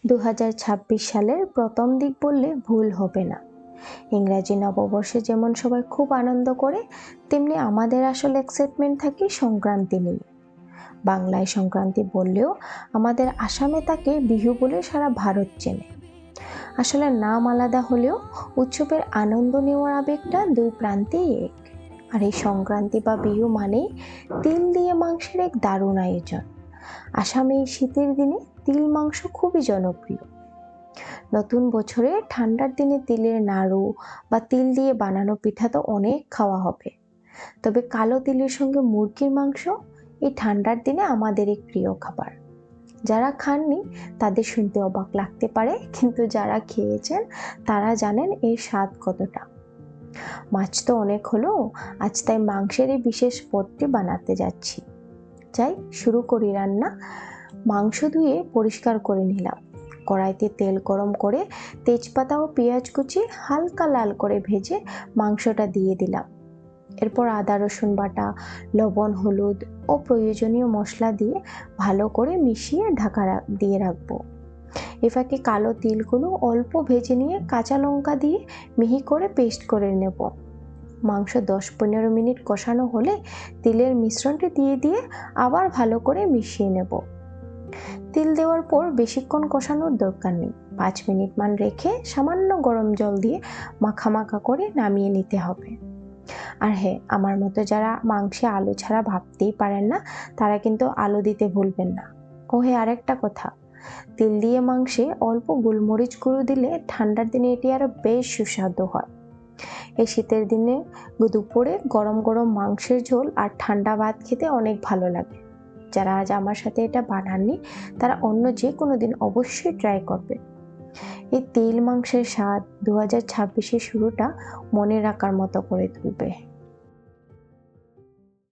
2026 সালের প্রথম দিক বললে ভুল হবে না। ইংরাজি নববর্ষে যেমন সবাই খুব আনন্দ করে, তেমনি আমাদের আসল এক্সাইটমেন্ট থাকে সংক্রান্তি নিয়ে। বাংলায় সংক্রান্তি বললেও আমাদের আসামে তাকে বিহু বলে সারা ভারত চেনে। আসলে নাম আলাদা হলেও উৎসবের আনন্দ নেওয়ার আবেগটা দুই প্রান্তেই এক। আর এই সংক্রান্তি বা বিহু মানেই তিল দিয়ে মাংসের এক দারুণ আয়োজন। আসামে এই শীতের দিনে তিল মাংস খুবই জনপ্রিয়। নতুন বছরে ঠান্ডার দিনে তিলের নাড়ু বা তিল দিয়ে বানানো পিঠা তো অনেক খাওয়া হবে। তবে কালো তিলের সঙ্গে মুরগির মাংস এই ঠান্ডার দিনে আমাদের এক প্রিয় খাবার। যারা খাননি তাদের শুনতে অবাক লাগতে পারে, কিন্তু যারা খেয়েছেন তারা জানেন এর স্বাদ কতটা। মাছ তো অনেক হলো, আজ তাই মাংসের এই বিশেষ পদটি বানাতে যাচ্ছি। যাই শুরু করি রান্না। মাংস ধুয়ে পরিষ্কার করে নিলাম। কড়াইতে তেল গরম করে তেজপাতা ও পেঁয়াজ কুচি হালকা লাল করে ভেজে মাংসটা দিয়ে দিলাম। এরপর আদা রসুন বাটা, লবণ, হলুদ ও প্রয়োজনীয় মশলা দিয়ে ভালো করে মিশিয়ে ঢাকা দিয়ে রাখবো। এ ফাঁকে কালো তিলগুলো অল্প ভেজে নিয়ে কাঁচা লঙ্কা দিয়ে মিহি করে পেস্ট করে নেব। মাংস 10-15 মিনিট কষানো হলে তিলের মিশ্রণটি দিয়ে আবার ভালো করে মিশিয়ে নেব। তিল দেওয়ার পর বেশিক্ষণ কষানোর দরকার নেই, 5 মিনিট মান রেখে সামান্য গরম জল দিয়ে মাখা করে নামিয়ে নিতে হবে। আর হ্যাঁ, আমার মতো যারা মাংসে আলু ছাড়া ভাবতেই পারেন না, তারা কিন্তু আলু দিতে ভুলবেন না। ও হ্যাঁ, আরেকটা কথা, তিল দিয়ে মাংসে অল্প গোলমরিচ গুঁড়ো দিলে ঠান্ডার দিনে এটি আরো বেশ সুস্বাদু হয়। এই শীতের দিনে দুপুরে গরম গরম মাংসের ঝোল আর ঠান্ডা ভাত খেতে অনেক ভালো লাগে। যারা আজ আমার সাথে এটা বানাননি, তারা অন্য যে কোনো দিন অবশ্যই ট্রাই করবে। এই তিল মাংসের স্বাদ 2026-এর শুরুটা মনে রাখার মতো করে তুলবে।